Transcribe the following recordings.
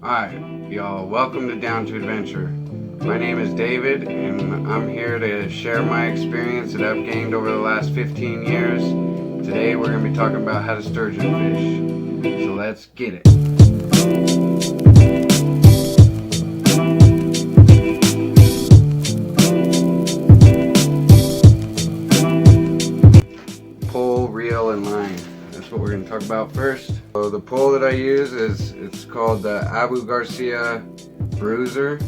Alright, y'all, welcome to Down to Adventure. My name is David, and I'm here to share my experience that I've gained over the last 15 years. Today we're going to be talking about how to sturgeon fish. So let's get it. Pole, reel, and line. That's what we're going to talk about first. So the pole that I use it's called the Abu Garcia Bruiser.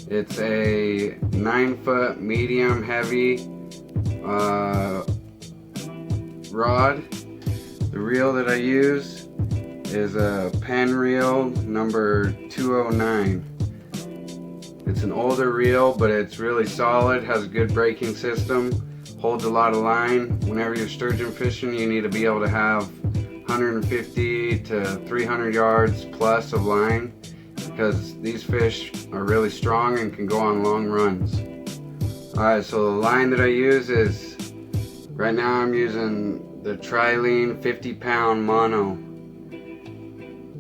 It's a 9-foot medium heavy rod. The reel that I use is a Penn reel number 209. It's an older reel, but it's really solid, has a good braking system, holds a lot of line. Whenever you're sturgeon fishing, you need to be able to have 150 to 300 yards plus of line, because these fish are really strong and can go on long runs. Alright, so the line that I use is, right now I'm using the Trilene 50-pound mono.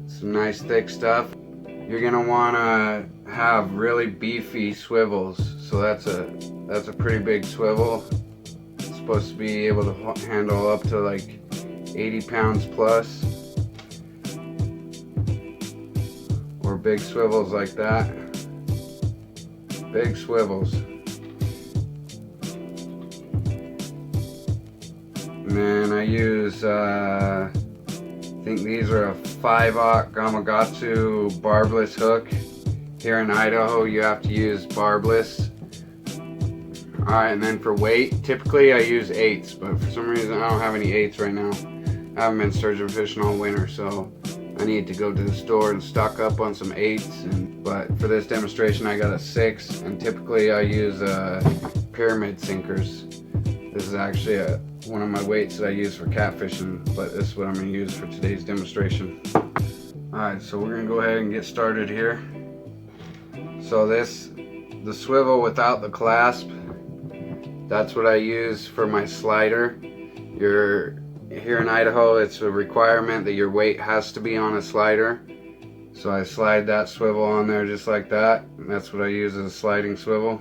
Some nice thick stuff. You're gonna wanna have really beefy swivels. So that's a pretty big swivel. It's supposed to be able to handle up to like 80 pounds plus. Or big swivels like that. Big swivels. And then I use, I think these are a 5/0 Gamakatsu barbless hook. Here in Idaho you have to use barbless. Alright, and then for weight, typically I use 8s, but for some reason I don't have any 8s right now. I haven't been sturgeon fishing all winter, so I need to go to the store and stock up on some 8s. But for this demonstration I got a 6, and typically I use pyramid sinkers. This is actually one of my weights that I use for catfishing, but this is what I'm going to use for today's demonstration. Alright, so we're going to go ahead and get started here. So the swivel without the clasp, that's what I use for my slider. Here in Idaho, it's a requirement that your weight has to be on a slider. So I slide that swivel on there just like that, and that's what I use as a sliding swivel.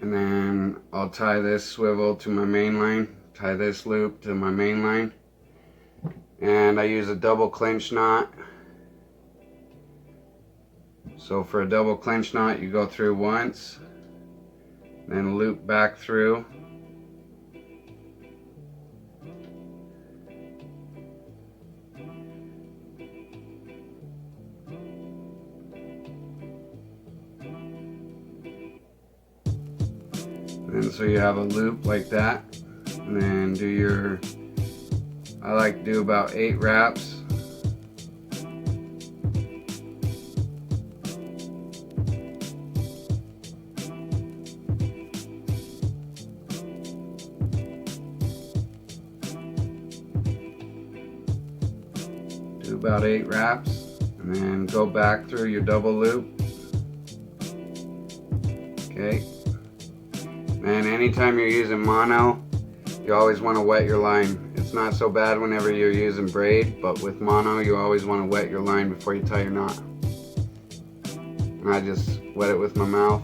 And then I'll tie this swivel to my main line, tie this loop to my main line. And I use a double clinch knot. So for a double clinch knot, you go through once, then loop back through. And so you have a loop like that, and then I like to do about 8 wraps. Do about 8 wraps, and then go back through your double loop. Okay. And anytime you're using mono, you always want to wet your line. It's not so bad whenever you're using braid, but with mono you always want to wet your line before you tie your knot. And I just wet it with my mouth.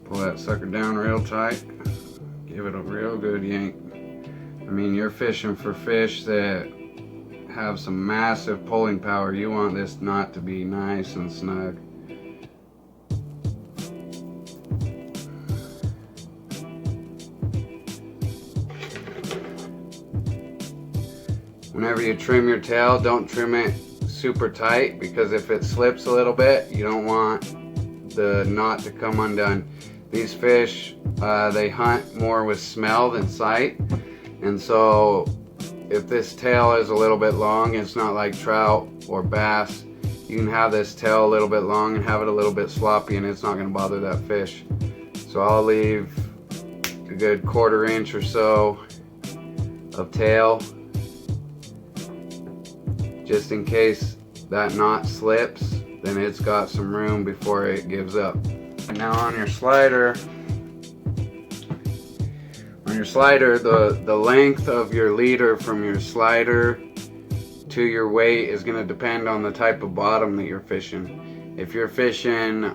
Pull that sucker down real tight. Give it a real good yank. I mean, you're fishing for fish that have some massive pulling power. You want this knot to be nice and snug. Whenever you trim your tail, don't trim it super tight, because if it slips a little bit, you don't want the knot to come undone. These fish, they hunt more with smell than sight, and so if this tail is a little bit long, it's not like trout or bass. You can have this tail a little bit long and have it a little bit sloppy, and it's not going to bother that fish. So I'll leave a good 1/4 inch or so of tail, just in case that knot slips, then it's got some room before it gives up. Now on your slider, the length of your leader from your slider to your weight is going to depend on the type of bottom that you're fishing. If you're fishing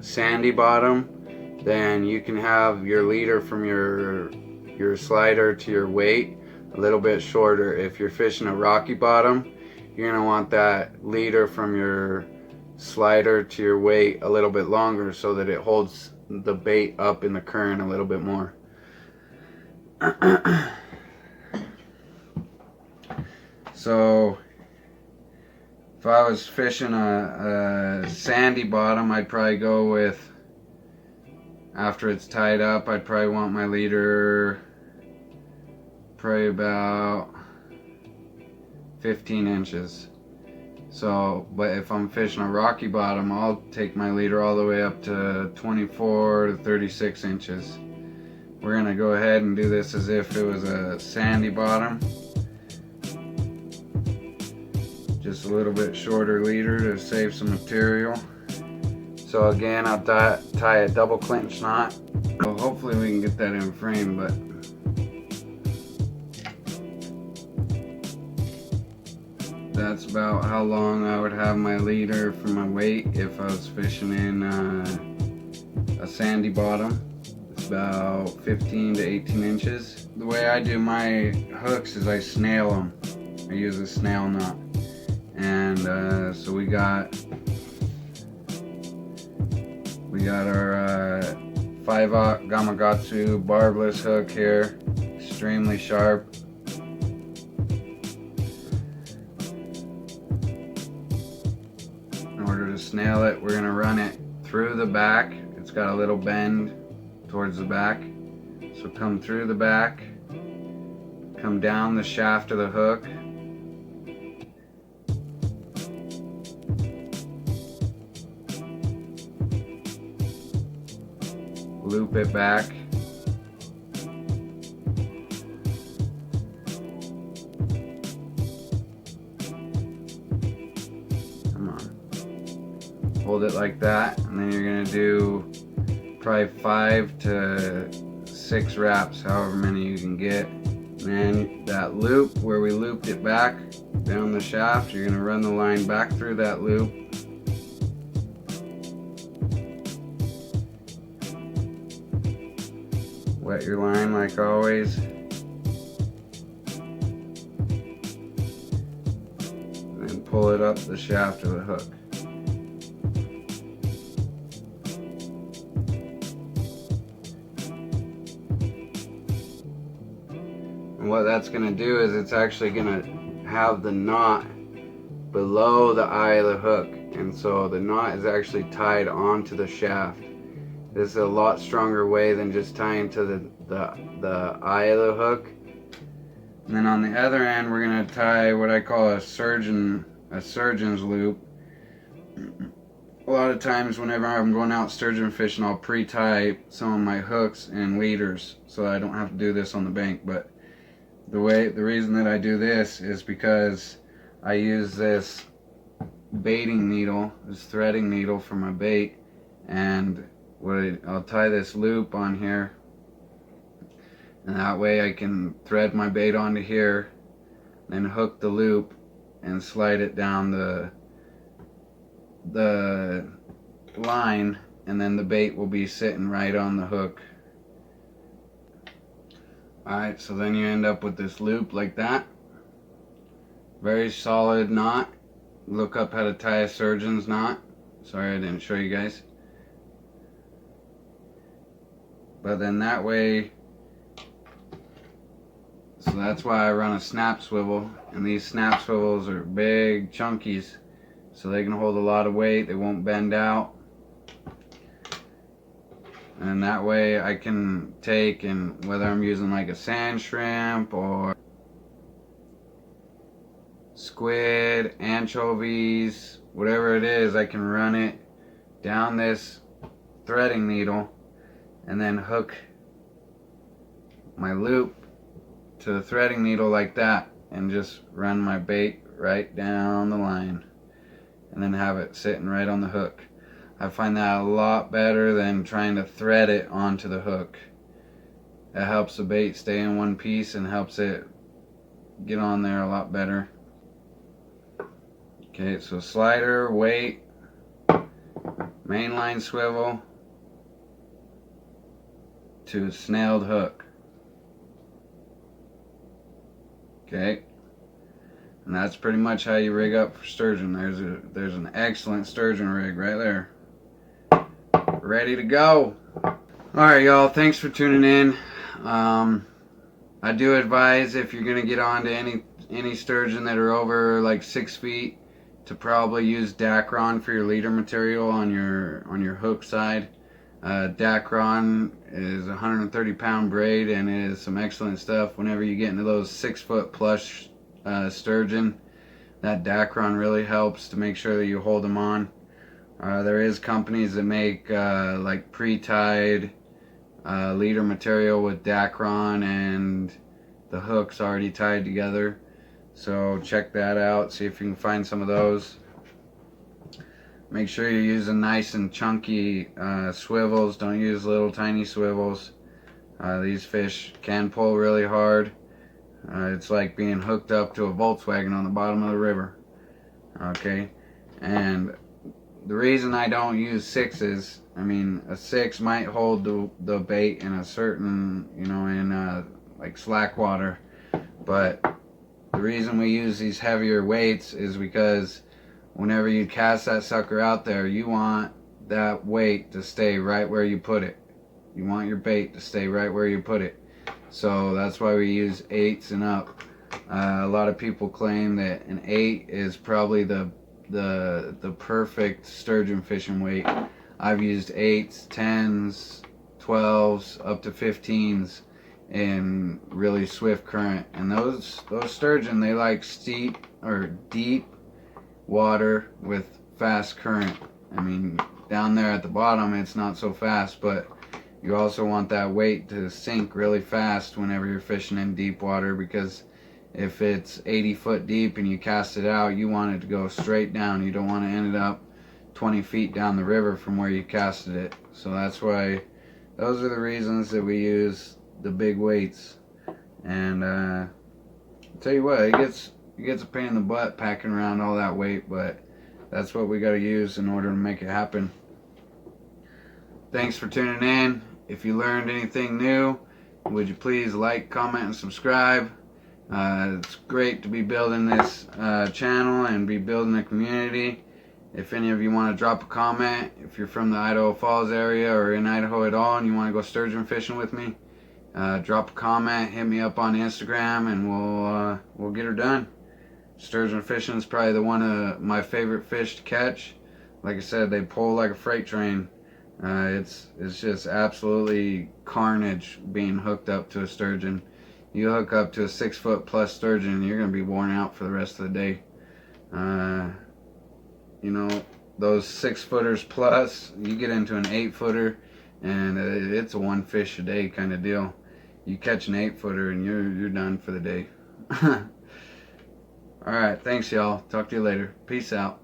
sandy bottom, then you can have your leader from your slider to your weight a little bit shorter. If you're fishing a rocky bottom, you're going to want that leader from your slider to your weight a little bit longer so that it holds the bait up in the current a little bit more. So if I was fishing a sandy bottom, I'd probably go with, after it's tied up, I'd probably want my leader probably about 15 inches. So, but if I'm fishing a rocky bottom, I'll take my leader all the way up to 24 to 36 inches. We're gonna go ahead and do this as if it was a sandy bottom. Just a little bit shorter leader to save some material. So again, I'll tie a double clinch knot. Well, hopefully we can get that in frame, but that's about how long I would have my leader for my weight if I was fishing in a sandy bottom. It's about 15 to 18 inches. The way I do my hooks is I snail them. I use a snail knot. And so we got our 5/0 Gamakatsu barbless hook here, extremely sharp. In order to snail it, we're gonna run it through the back. It's got a little bend towards the back. So come through the back, come down the shaft of the hook, loop it back, come on, hold it like that, and then you're gonna do probably 5 to 6 wraps, however many you can get. And then that loop where we looped it back down the shaft, you're gonna run the line back through that loop. Wet your line like always. And then pull it up the shaft of the hook. And what that's going to do is it's actually going to have the knot below the eye of the hook. And so the knot is actually tied onto the shaft. This is a lot stronger way than just tying to the eye of the hook. And then on the other end, we're gonna tie what I call a surgeon's loop. A lot of times whenever I'm going out sturgeon fishing, I'll pre-tie some of my hooks and leaders so I don't have to do this on the bank. But the reason that I do this is because I use this baiting needle, this threading needle for my bait, and I'll tie this loop on here, and that way I can thread my bait onto here, then hook the loop and slide it down the line, and then the bait will be sitting right on the hook. Alright, so then you end up with this loop like that. Very solid knot. Look up how to tie a surgeon's knot. Sorry I didn't show you guys. But then that way, so that's why I run a snap swivel, and these snap swivels are big chunkies, so they can hold a lot of weight, they won't bend out. And that way I can take, and whether I'm using like a sand shrimp or squid, anchovies, whatever it is, I can run it down this threading needle and then hook my loop to the threading needle like that and just run my bait right down the line and then have it sitting right on the hook. I find that a lot better than trying to thread it onto the hook. It helps the bait stay in one piece and helps it get on there a lot better. Okay, so slider, weight, mainline swivel to a snailed hook. Okay, and that's pretty much how you rig up for sturgeon. There's an excellent sturgeon rig right there, ready to go. Alright y'all, thanks for tuning in. I do advise, if you're gonna get onto any sturgeon that are over like 6 feet, to probably use Dacron for your leader material on your hook side. Dacron is a 130-pound braid and it is some excellent stuff. Whenever you get into those 6-foot plus sturgeon, that Dacron really helps to make sure that you hold them on. There is companies that make like pre-tied leader material with Dacron and the hooks already tied together. So check that out, see if you can find some of those. Make sure you're using nice and chunky swivels. Don't use little tiny swivels. These fish can pull really hard. It's like being hooked up to a Volkswagen on the bottom of the river. Okay, and the reason I don't use 6s, I mean, a 6 might hold the bait in a certain, in like slack water, but the reason we use these heavier weights is because whenever you cast that sucker out there, you want that weight to stay right where you put it. You want your bait to stay right where you put it. So that's why we use 8s and up. A lot of people claim that an 8 is probably the perfect sturgeon fishing weight. I've used 8s, 10s, 12s, up to 15s in really swift current, and those sturgeon, they like steep or deep water with fast current. I mean, down there at the bottom it's not so fast, but you also want that weight to sink really fast whenever you're fishing in deep water, because if it's 80 foot deep and you cast it out, you want it to go straight down. You don't want to end up 20 feet down the river from where you casted it. So that's why, those are the reasons that we use the big weights. And I'll tell you what, it gets a pain in the butt packing around all that weight, but that's what we got to use in order to make it happen. Thanks for tuning in. If you learned anything new, would you please like, comment, and subscribe. It's great to be building this channel and be building a community. If any of you want to drop a comment, if you're from the Idaho Falls area or in Idaho at all and you want to go sturgeon fishing with me, drop a comment, hit me up on Instagram, and we'll get her done. Sturgeon fishing is probably one of my favorite fish to catch. Like I said, they pull like a freight train. It's just absolutely carnage being hooked up to a sturgeon. You hook up to a 6-foot plus sturgeon, you're going to be worn out for the rest of the day. Those 6-footers plus, you get into an 8-footer, and it's a 1 fish a day kind of deal. You catch an 8-footer and you're done for the day. Alright, thanks y'all. Talk to you later. Peace out.